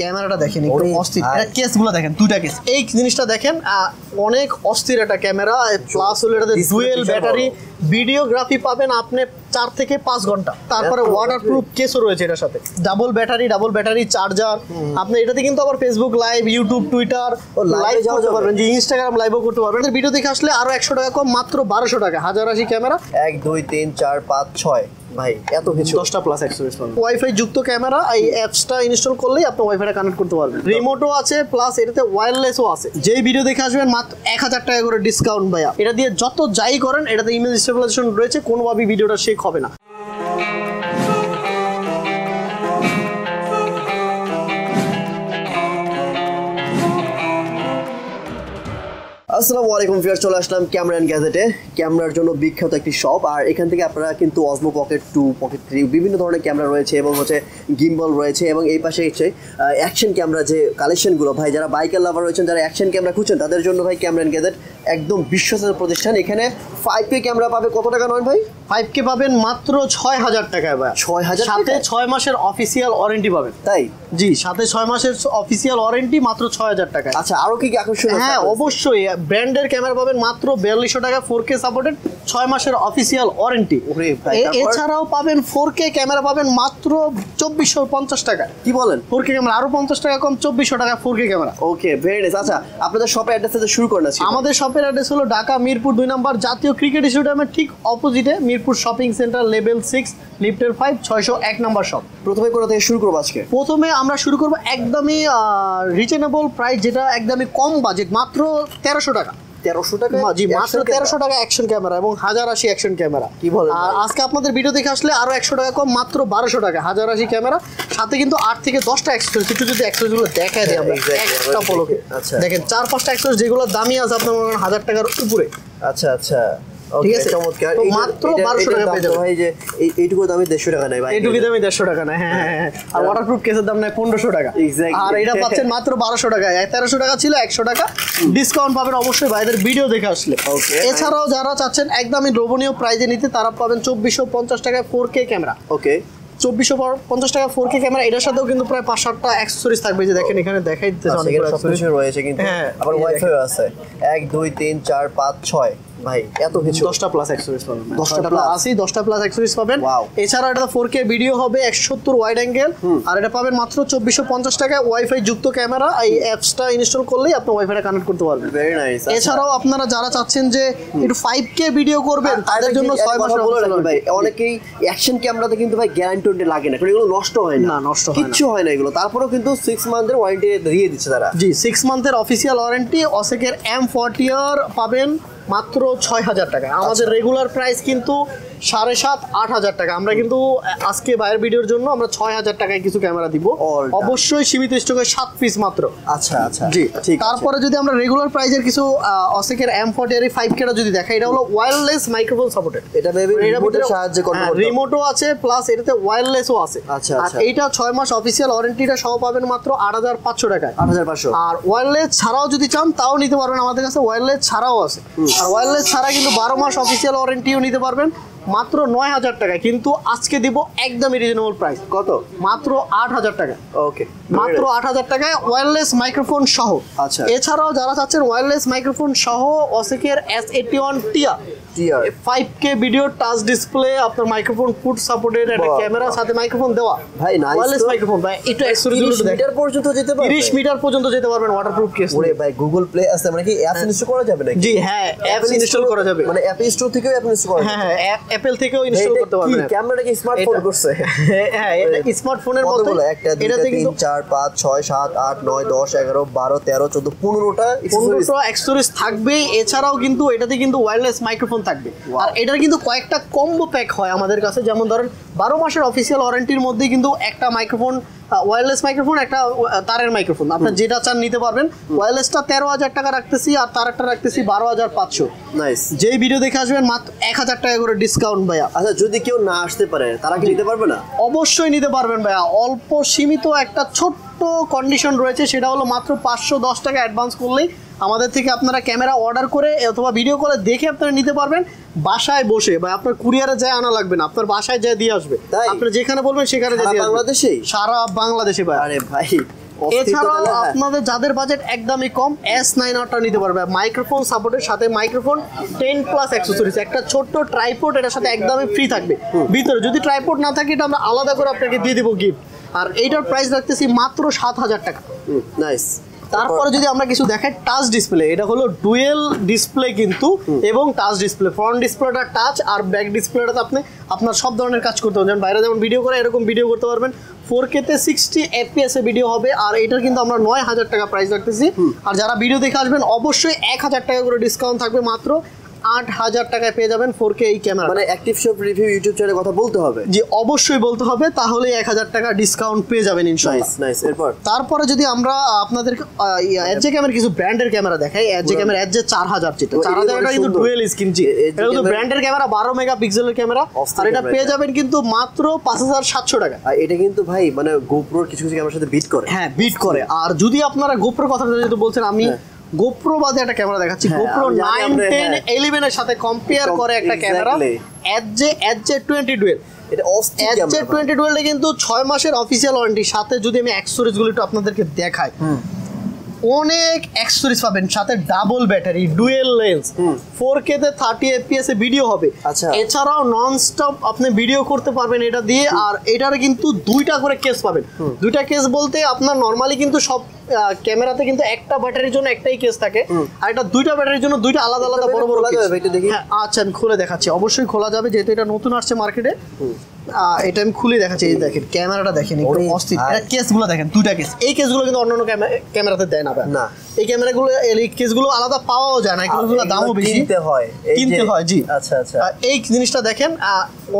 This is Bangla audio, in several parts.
ক্যামেরাটা দেখেন একটু অস্থির, এটা কেসগুলো দেখেন, দুইটা কেস, এই জিনিসটা দেখেন অনেক অস্থির একটা ক্যামেরা। প্লাস হলো এটাতে ডুয়েল ব্যাটারি, ভিডিওগ্রাফি পাবেন আপনি 4 থেকে 5 ঘন্টা। তারপরে ওয়াটারপ্রুফ কেসও রয়েছে এটার সাথে, ডাবল ব্যাটারি চার্জার। আপনি এটাতে কিন্তু আবার Facebook live, YouTube, Twitter live করতে পারবেন, যে ইনস্টাগ্রাম লাইভও করতে পারবেন। ভিডিও দেখে আসলে আরো 100 টাকা কম, মাত্র 1200 টাকা। 1080 ক্যামেরা, 1 2 3 4 5 6 ভাই এত কিছু, 10টা প্লাস অ্যাক্সেসরিজ পাবেন। ওয়াইফাই যুক্ত ক্যামেরা, এই অ্যাপসটা ইনস্টল করলেই আপনি ওয়াইফাইটা কানেক্ট করতে পারবেন। রিমোটও আছে, প্লাস এটাতে ওয়্যারলেসও আছে। যেই ভিডিও দেখে আসবেন মাত্র 1000 টাকা করে ডিসকাউন্ট ভাইয়া। এটা দিয়ে যত যাই করেন, এটাতে ইমেজ স্টেবিলাইজেশন রয়েছে, কোনোভাবেই ভিডিওটা শেক হবে না। আসসালামু আলাইকুম ভিউয়ার্স, চলে আসলাম ক্যামেরা এন্ড গ্যাজেটে। ক্যামেরার জন্য বিখ্যাত একটি শপ, আর এখান থেকে আপনারা কিন্তু অজমো পকেট 2, পকেট 3 বিভিন্ন ধরনের ক্যামেরা রয়েছে এবং হচ্ছে গিম্বল রয়েছে, এবং এই পাশে হচ্ছে অ্যাকশন ক্যামেরা যে কালেকশনগুলো, ভাই যারা বাইকের লাভার রয়েছেন, যারা অ্যাকশন ক্যামেরা খুঁজছেন, তাদের জন্য ভাই ক্যামেরা এন্ড গ্যাজেট একদম বিশ্বস্ত প্রতিষ্ঠান। এখানে 5K ক্যামেরা পাবে কত টাকা নয় ভাই? 5K পাবেন মাত্র 6000 টাকায় ভাই। 6000 সাথে 6 মাসের অফিসিয়াল ওয়ারেন্টি পাবেন। তাই? জি, সাথে 6 মাসের অফিসিয়াল ওয়ারেন্টি মাত্র 6000 টাকায়। আচ্ছা, আরো কি আকর্ষণ? হ্যাঁ অবশ্যই, ব্র্যান্ডের ক্যামেরা পাবেন মাত্র 4200 টাকা, 4K সাপোর্টেড, 6 মাসের অফিসিয়াল ওয়ারেন্টি। এছাড়াও পাবেন 4K ক্যামেরা পাবেন মাত্র 2450 টাকা। কি বলেন? 4K ক্যামেরা আরো 50 টাকা কম, 2400 টাকা 4K ক্যামেরা। ওকে, ভেরি নাইস। আচ্ছা, আপনাদের শপের অ্যাড্রেস থেকে শুরু করেন। আমাদের শপের অ্যাড্রেস হলো ঢাকা মিরপুর 2 নম্বর জাতীয় ক্রিকেট স্টেডিয়ামের ঠিক অপোজিটে, মিরপুর শপিং সেন্টার, লেভেল 6, লিফটের 5, 601 নম্বর শপ। প্রথমে কোথা থেকে শুরু করবো আজকে? প্রথমে আমরা শুরু করবো একদমই রিজনেবল প্রাইস, যেটা একদমই কম বাজেট, মাত্র 1300 টাকা। 1300 টাকা? জি, মাত্র 1300 টাকা অ্যাকশন ক্যামেরা এবং 1080 অ্যাকশন ক্যামেরা। কি বলেন? আর আজকে আপনাদের ভিডিও দেখে আসলে আরো 100 টাকা কম, মাত্র 1200 টাকা 1080 ক্যামেরা, সাথে কিন্তু 8 থেকে 10টা অ্যাক্সেসরিজ। একটু যদি অ্যাক্সেসরিজগুলো দেখায় দিই আমরা একটা পলকে। আচ্ছা, দেখেন 4-5টা অ্যাক্সেসরিজ যেগুলো দামি আছে আপনার 1000 টাকার উপরে। আচ্ছা আচ্ছা, ঠিক আছে, চমৎকার। মাত্র 1200 টাকা পেয়ে যাবেন ভাই। যে এইটুকু দামে 150 টাকা নাই ভাই, এইটুকু দামে 150 টাকা না। হ্যাঁ হ্যাঁ, আর ওয়াটারপ্রুফ কেসের দাম নাই 1500 টাকা। আর এটা পাচ্ছেন মাত্র 1200 টাকা। 1300 টাকা ছিল, 100 টাকা ডিসকাউন্ট পাবেন অবশ্যই ভাইদের ভিডিও দেখে আসলে। এছাড়াও যারা চাচ্ছেন একদমই লোভনীয় প্রাইজে নিতে, তারা পাবেন 2450 টাকায় 4K ক্যামেরা। ওকে, 2450 টাকা 4K ক্যামেরা। এটার সাথেও কিন্তু প্রায় 5-7টা অ্যাক্সেসরিজ থাকবে, যে দেখেন এখানে দেখাই দিতেছে অনেক অ্যাক্সেসরিজ রয়েছে কিন্তু। আবার ওয়াইফাই আছে 1 2 3 4 5 6 ভাই এত কিছু, 10টা প্লাস অ্যাক্সেসরিজ পাবেন। 10টা প্লাস আসি, 10টা প্লাস অ্যাক্সেসরিজ পাবেন। এছাড়া এটা 4K ভিডিও হবে, 170 ওয়াইড অ্যাঙ্গেল, আর এটা পাবেন মাত্র 2450 টাকায়। ওয়াইফাই যুক্ত ক্যামেরা, এই অ্যাপসটা ইনস্টল করলেই আপনি ওয়াইফাইটা কানেক্ট করতে পারবেন। Very nice. এছাড়াও আপনারা যারা চাচ্ছেন যে একটু 5K ভিডিও করবেন, তাদের জন্য 6 মাসের ভাই। অনেকেই অ্যাকশন ক্যামেরাতে কিন্তু ভাই গ্যারান্টি লাগে না, কারণ এগুলো নষ্ট হয় না, নষ্ট হয় না, কিচ্ছু হয় না এগুলো। তারপরেও কিন্তু 6 মান্থের ওয়ারেন্টি দিয়ে দিচ্ছে তারা। জি, 6 মান্থের অফিসিয়াল ওয়ারেন্টি। অসেকের M40R পাবেন মাত্র 6000 টাকা। আমাদের রেগুলার প্রাইস কিন্তু 7,500-8,000 টাকা। আমরা কিন্তু আজকে বাইরের ভিডিওর জন্য আমরা 6000 টাকায় কিছু ক্যামেরা দিব, অবশ্যই সীমিত স্টকে 7 পিস মাত্র। আচ্ছা আচ্ছা, জি ঠিক। তারপরে যদি আমরা রেগুলার প্রাইজের কিছু অসেকের M40R 5Kটা যদি দেখাই, এটা হলো ওয়্যারলেস মাইক্রোফোন সাপোর্টেড। এটা বেবি রিমোটের সাহায্যে কন্ট্রোল করতে, রিমোটও আছে, প্লাস এটাতে ওয়্যারলেসও আছে। আচ্ছা আচ্ছা, এইটা 6 মাস অফিসিয়াল ওয়ারেন্টিটা সহ পাবেন মাত্র 8500 টাকায়। 8500। আর ওয়্যারলেস ছাড়াও যদি চান তাও নিতে পারবেন, আমাদের কাছে ওয়্যারলেস ছাড়াও আছে। আর ওয়্যারলেস ছাড়া কিন্তু 12 মাস অফিসিয়াল ওয়ারেন্টিও নিতে পারবেন মাত্র 9000 টাকা। কিন্তু আজকে দিব একদমই রিজনেবল প্রাইস। কত? মাত্র 8000 টাকা। ওকে, মাত্র 8000 টাকায় ওয়্যারলেস মাইক্রোফোন সহ। আচ্ছা, এছাড়াও যারা চাচ্ছেন ওয়্যারলেস মাইক্রোফোন সহ, অসেকের S81 টিয়ার 5K ভিডিও টাচ ডিসপ্লে, আপনার মাইক্রোফোন ফুট সাপোর্টেড, একটা ক্যামেরা সাথে মাইক্রোফোন দেওয়া ভাই, নাইস ওয়্যারলেস মাইক্রোফোন ভাই। একটু এক্সক্লুসিভ মিটার পর্যন্ত যেতে পারবে, 30 মিটার পর্যন্ত যেতে পারবেন ওয়াটারপ্রুফ কেস। ওরে ভাই, গুগল প্লে আছে, মানে কি অ্যাপ ইনস্টল করা যাবে নাকি? জি হ্যাঁ, অ্যাপ ইনস্টল করা যাবে, মানে অ্যাপ স্টোর থেকেও অ্যাপ ইনস্টল করা যাবে। হ্যাঁ হ্যাঁ, অ্যাপল থেকেও ইনস্টল করতে পারবেন। ক্যামেরাটা কি স্মার্টফোন করছে? হ্যাঁ, এটা স্মার্টফোনের মতো। একটা 2 3 4 5 6 7 8 9 10 11 12 13 14 15টা অ্যাক্সেসরিজ থাকবে। এছাড়াও কিন্তু এটাতে কিন্তু ওয়্যারলেস মাইক্রোফোন থাকবে। আর এটার কিন্তু কয়েকটা কম্বো প্যাক হয় আমাদের কাছে, যেমন ধরেন 12 মাসের অফিসিয়াল ওয়ারেন্টির মধ্যে কিন্তু একটা মাইক্রোফোন, ওয়্যারলেস মাইক্রোফোন, একটা তারের মাইক্রোফোন, আপনার যেটা চান নিতে পারবেন। ওয়্যারলেসটা 13000 টাকা রাখতেছি, আর তারেরটা রাখতেছি 12500। নাইস। যেই ভিডিও দেখে আসবেন মাত্র 1000 টাকা করে ডিসকাউন্ট ভাইয়া। আচ্ছা, যদি কেউ না আসতে পারে তারা কি নিতে পারবে না? অবশ্যই নিতে পারবেন ভাইয়া। অল্প সীমিত একটা ছোট্ট কন্ডিশন রয়েছে, সেটা হলো মাত্র 510 টাকা অ্যাডভান্স করলেই আমাদের থেকে আপনারা ক্যামেরা অর্ডার করে অথবা ভিডিও কলে দেখে আপনারা নিতে পারবেন বাসায় বসে, বা আপনার কুরিয়ারে যায় আনা লাগবে না, আপনার বাসায় যায় দিয়ে আসবে। আপনারা যেখানে বলবেন সেখানে দিয়ে আসবে, বাংলাদেশে, সারা বাংলাদেশে ভাই। আরে ভাই, এছাড়াও আপনাদের যাদের বাজেট একদমই কম S9R টা নিতে পারবে, মাইক্রোফোন সাপোর্টের সাথে মাইক্রোফোন 10+ অ্যাক্সেসরিজ, একটা ছোট্ট ট্রাইপড এটার সাথে একদমই ফ্রি থাকবে ভিতরে। যদি ট্রাইপড না থাকে এটা আমরা আলাদা করে আপনাকে দিয়ে দেবো গিফট। আর এইটার প্রাইস রাখতেছি মাত্র 7,000 টাকা। নাইস। তারপরে যদি আমরা কিছু দেখাই, টাচ ডিসপ্লে, এটা হলো ডুয়েল ডিসপ্লে কিন্তু, এবং টাচ ডিসপ্লে, ফ্রন্ট ডিসপ্লেটা টাচ আর ব্যাক ডিসপ্লেটাতে আপনি আপনার সব ধরনের কাজ করতে পারবেন। বাইরে যেমন ভিডিও করে এরকম ভিডিও করতে পারবেন। 4K তে 60 FPS এ ভিডিও হবে। আর এটার কিন্তু আমরা 9,000 টাকা প্রাইস রাখতেছি। আর যারা ভিডিও দেখে আসবেন অবশ্যই 1,000 টাকা করে ডিসকাউন্ট থাকবে, মাত্র 8,000 টাকায় পেয়ে যাবেন 4K এই ক্যামেরা। মানে অ্যাক্টিভ শপ রিভিউ ইউটিউব চ্যানেলে কথা বলতে হবে? জি অবশ্যই বলতে হবে, তাহলে 1,000 টাকা ডিসকাউন্ট পেয়ে যাবেন ইনশাআল্লাহ। নাইস। এরপর তারপরে যদি আমরা আপনাদের এজে ক্যামেরার কিছু ব্র্যান্ডের ক্যামেরা দেখাই, এজে ক্যামেরা এজে 4000, যেটা 4000 এটা কিন্তু ডুয়েল স্ক্রিন। জি এটা কিন্তু ব্র্যান্ডের ক্যামেরা, 12 মেগাপিক্সেলের ক্যামেরা, আর এটা পেয়ে যাবেন কিন্তু মাত্র 5,700 টাকা। আর এটা কিন্তু ভাই মানে গোপ্রোর কিছু কিছু ক্যামেরার সাথে বিট করে। হ্যাঁ বিট করে। আর যদি আপনারা গোপ্রো কথা যেহেতু বলছেন, আমি গোপ্রো বাদে একটা ক্যামেরা দেখাচ্ছি, গোপ্রো 9, 10, 11 এর সাথে কম্পেয়ার করে একটা ক্যামেরা, এজে 20 ডুয়েল। এটা অস্থির এজে 20 ডুয়েলে কিন্তু 6 মাসের অফিসিয়াল ওয়ারেন্টি, সাথে যদি আমি অ্যাক্সেসরিজ গুলো একটু আপনাদেরকে দেখাই, অনেক অ্যাক্সেসরিজ পাবেন, সাথে double battery, dual lens, 4K তে 30 FPS এ ভিডিও হবে। আচ্ছা। এছাড়াও নন স্টপ আপনি ভিডিও করতে পারবেন এটা দিয়ে। আর এটার কিন্তু 2টা করে কেস পাবেন। 2টা কেস বলতে আপনার নরমালি কিন্তু সব ক্যামেরাতে কিন্তু একটা ব্যাটারির জন্য একটাই কেস থাকে, আর এটা 2টা ব্যাটারির জন্য 2টা আলাদা আলাদা বড় বড় কেস। হ্যাঁ আচ্ছা আমি খুলে দেখাচ্ছি, অবশ্যই খোলা যাবে যেহেতু এটা নতুন আসছে মার্কেটে। এটা আমি খুলে দেখাচ্ছি, এই দেখেন ক্যামেরাটা দেখেন একটু অস্থির। এটা কেসগুলো দেখেন, 2টা কেস। এই কেসগুলো কিন্তু অন্যান্য ক্যামেরাতে দেয় না। এই ক্যামেরাগুলো, এই কেসগুলো আলাদা পাওয়াও যায় না, এগুলো দামও বেশি, কিনতে হয়। জি আচ্ছা। এই জিনিসটা দেখেন,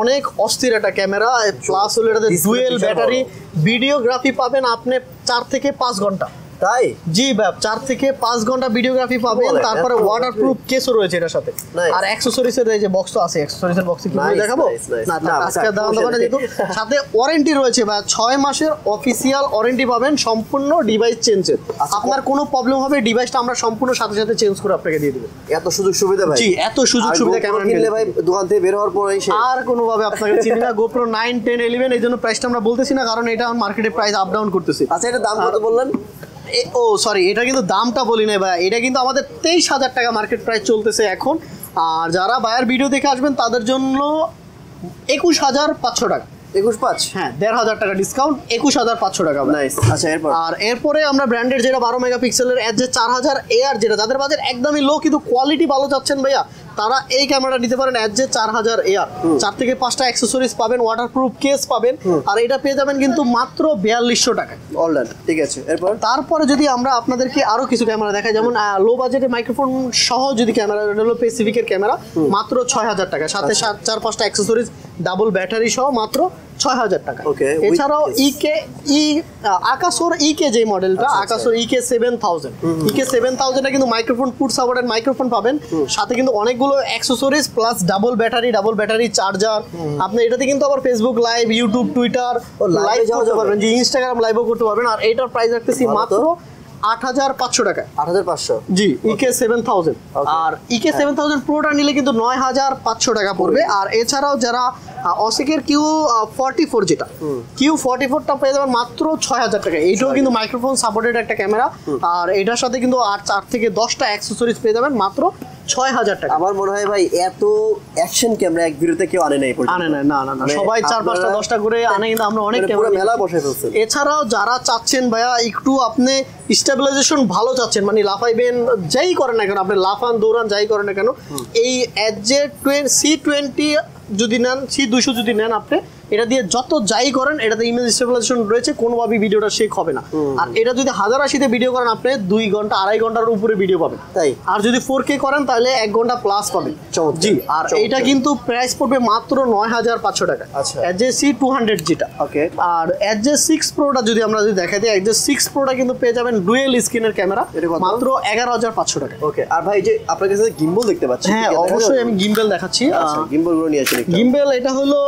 অনেক অস্থির একটা ক্যামেরা, প্লাস হলো এটাতে ডুয়েল ব্যাটারি, ভিডিওগ্রাফি পাবেন আপনি 4 থেকে 5 ঘন্টা। তাই? জি ভাই, 4 থেকে 5 ঘন্টা ভিডিওগ্রাফি পাবেন। তারপরে ওয়াটারপ্রুফ কেসও রয়েছে এটার সাথে। আর অ্যাক্সেসরিজের এই যে বক্স তো আছে, অ্যাক্সেসরিজের বক্সে কি দেখাবো না, আজকে দাম দোকানে যেহেতু সাথে ওয়ারেন্টি রয়েছে ভাই, 6 মাসের অফিসিয়াল ওয়ারেন্টি পাবেন সম্পূর্ণ ডিভাইস চেঞ্জের। আপনার কোনো প্রবলেম হবে ডিভাইসটা আমরা সম্পূর্ণ সাথে সাথে চেঞ্জ করে আপনাকে দিয়ে দেব। এত সুযোগ সুবিধা ভাই? জি এত সুযোগ সুবিধা ক্যামেরা কিনলে ভাই দোকান থেকে বের হওয়ার পরেই আর কোনোভাবে আপনাকে চিনি না। GoPro 9, 10, 11 এই জন্য প্রাইসটা আমরা বলতেছি না, কারণ এটা মার্কেটে প্রাইস আপ ডাউন করতেছে। আচ্ছা এটা দাম কত বললেন? ও সরি, এটা কিন্তু দামটা বলি নাই ভাই, এটা কিন্তু আমাদের 23,000 টাকা মার্কেট প্রাইস চলতেছে এখন। আর যারা বায়ার ভিডিও দেখে আসবেন তাদের জন্য 21,500 টাকা। 21,500? হ্যাঁ 1,500 টাকা ডিসকাউন্ট, 21,500 টাকা। নাইস। আচ্ছা এরপর? আর এরপরে আমরা ব্র্যান্ডের যেটা 12 মেগাপিক্সেলের এজে 4000 AR, যেটা যাদের বাজেট একদমই লো কিন্তু কোয়ালিটি ভালো চাচ্ছেন ভাইয়া, তারা এই ক্যামেরাটা নিতে পারেন এজে 4000 AR। 4 থেকে 5টা অ্যাক্সেসরিজ পাবেন, ওয়াটারপ্রুফ কেস পাবেন, আর এটা পেয়ে যাবেন কিন্তু মাত্র 4200 টাকায়। অলরাইট ঠিক আছে। এরপর? তারপরে যদি আমরা আপনাদেরকে আরো কিছু ক্যামেরা দেখাই, যেমন লো বাজেটে মাইক্রোফোন সহ যদি ক্যামেরা, এটা হলো পেসিফিকের ক্যামেরা, মাত্র 6000 টাকা, সাথে 4-5টা অ্যাক্সেসরিজ, ডাবল ব্যাটারি সহ মাত্র 6000 টাকা। এছাড়াও আকাশোর যে মডেলটা, আকাশোর EK7000, EK7000 কিন্তু মাইক্রোফোন পুট সাপোর্টেড মাইক্রোফোন পাবেন, সাথে কিন্তু অনেকগুলো accessories plus double battery charger. আপনি এটাতে কিন্তু আবার Facebook live, YouTube, Twitter live করতে পারবেন, যে ইনস্টাগ্রাম লাইভও করতে পারবেন। আর এটার প্রাইস রাখতেছি মাত্র 8,500 টাকা। 8,500? জি EK7000। আর EK7000 প্রোটা নিলে কিন্তু 9,500 টাকা পড়বে। আর এছাড়াও যারা অসিকের Q44, যেটা Q44টা পেয়ে যাবেন মাত্র 6,000 টাকা। এইটাও কিন্তু মাইক্রোফোন সাপোর্টেড একটা ক্যামেরা, আর এটার সাথে কিন্তু 4 থেকে 10টা অ্যাক্সেসরিজ পেয়ে যাবেন মাত্র 6,000 টাকা। আমার মনে হয় ভাই এত অ্যাকশন ক্যামেরা এক ভিডিওতে কেউ আনে নাই, না সবাই 4-5টা 10টা করে আনে, কিন্তু আমরা অনেক ক্যামেরা মেলা বসে ফেলছি। এছাড়াও যারা চাচ্ছেন ভাইয়া একটু আপনি স্টেবিলাইজেশন ভালো চাচ্ছেন, মানে লাফাইবেন, যাই করেন না কেন, আপনি লাফান দৌড়ান যাই করেন না কেন, এই এজে C20 যদি নেন, C200 যদি নেন আপনি, এটা দিয়ে যত যাই করেন এটাতে ইমেজ স্টেবিলাইজেশন রয়েছে, কোনোভাবেই ভিডিওটা শেক হবে না। আর এটা যদি 1080-তে ভিডিও করেন আপনি 2 ঘন্টা 2.5 ঘন্টার উপরে ভিডিও পাবেন। তাই? আর যদি 4K করেন তাহলে 1 ঘন্টা প্লাস পাবেন। জি। আর এটা কিন্তু প্রাইস পড়বে মাত্র 9,500 টাকা। আচ্ছা। এজে C200 যেটা। ওকে। আর এজে 6 প্রোটা যদি আমরা দেখাই দিই, এজে 6 প্রোটা কিন্তু পেয়ে যাবেন ডুয়েল স্ক্রিনের ক্যামেরা, মাত্র 11,500 টাকা। ওকে। আর ভাই যে আপনার কাছে গিম্বল দেখতে পাচ্ছি? হ্যাঁ অবশ্যই আমি গিম্বল দেখাচ্ছি। আচ্ছা গিম্বল গুলো নিয়ে আসেন। গিম্বল এটা হলো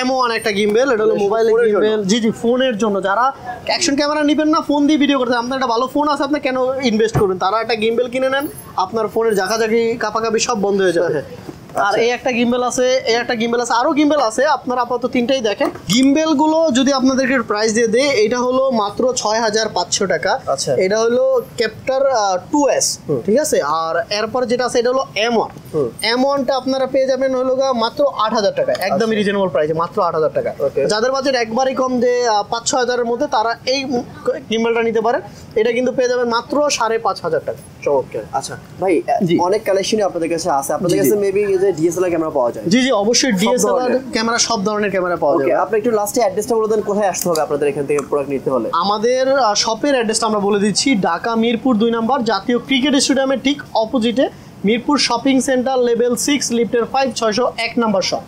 M1 একটা গিম্বল, এটা হলো মোবাইলের গিম্বল। জি ফোনের জন্য, যারা অ্যাকশন ক্যামেরা নেবেন না, ফোন দিয়ে ভিডিও করতে, আপনার একটা ভালো ফোন আছে, আপনি কেন ইনভেস্ট করবেন, তারা একটা গিম্বল কিনে নেন, আপনার ফোনের ঝাঁকাঝাঁকি কাপাকাপি সব বন্ধ হয়ে যাবে। আর এই একটা গিম্বেল আছে, আরো গিম্বেল আছে। আপনারা আপাতত তিনটাই দেখেন। গিম্বেল গুলো যদি আপনাদেরকে প্রাইস দিয়ে দেয়, এটা হলো মাত্র 6500 টাকা। আচ্ছা। এটা হলো ক্যাপ্টার 2S, ঠিক আছে। আর এরপর যেটা আছে এটা হলো M1। M1টা আপনারা পেয়ে যাবেন হলো মাত্র 8000 টাকা, একদমই রিজনেবল প্রাইসে, মাত্র 8000 টাকা। যাদের বাজেট একবারই কম, যে 5-6 হাজারের মধ্যে, তারা এই গিম্বেলটা নিতে পারে। এটা কিন্তু পেয়ে যাবেন মাত্র 5500 টাকা। চমৎকার। আচ্ছা ভাই, জি। অনেক কালেকশনই আপনাদের কাছে আছে। আপনাদের কাছে মেবি যে ডিএসএলআর ক্যামেরা পাওয়া যায়? জি জি, অবশ্যই ডিএসএলআর ক্যামেরা, সব ধরনের ক্যামেরা পাওয়া ওকে, যাবে। আপনি একটু লাস্টে অ্যাড্রেসটা বলে দেন, কোথায় আসতে হবে আপনাদের এখান থেকে প্রোডাক্ট নিতে হলে? আমাদের শপের অ্যাড্রেসটা আমরা বলে দিচ্ছি। ঢাকা মিরপুর 2 নম্বর জাতীয় ক্রিকেট স্টেডিয়ামের ঠিক অপোজিটে মিরপুর শপিং সেন্টার, লেভেল 6, লিফটের 5, 601 নম্বর শপ।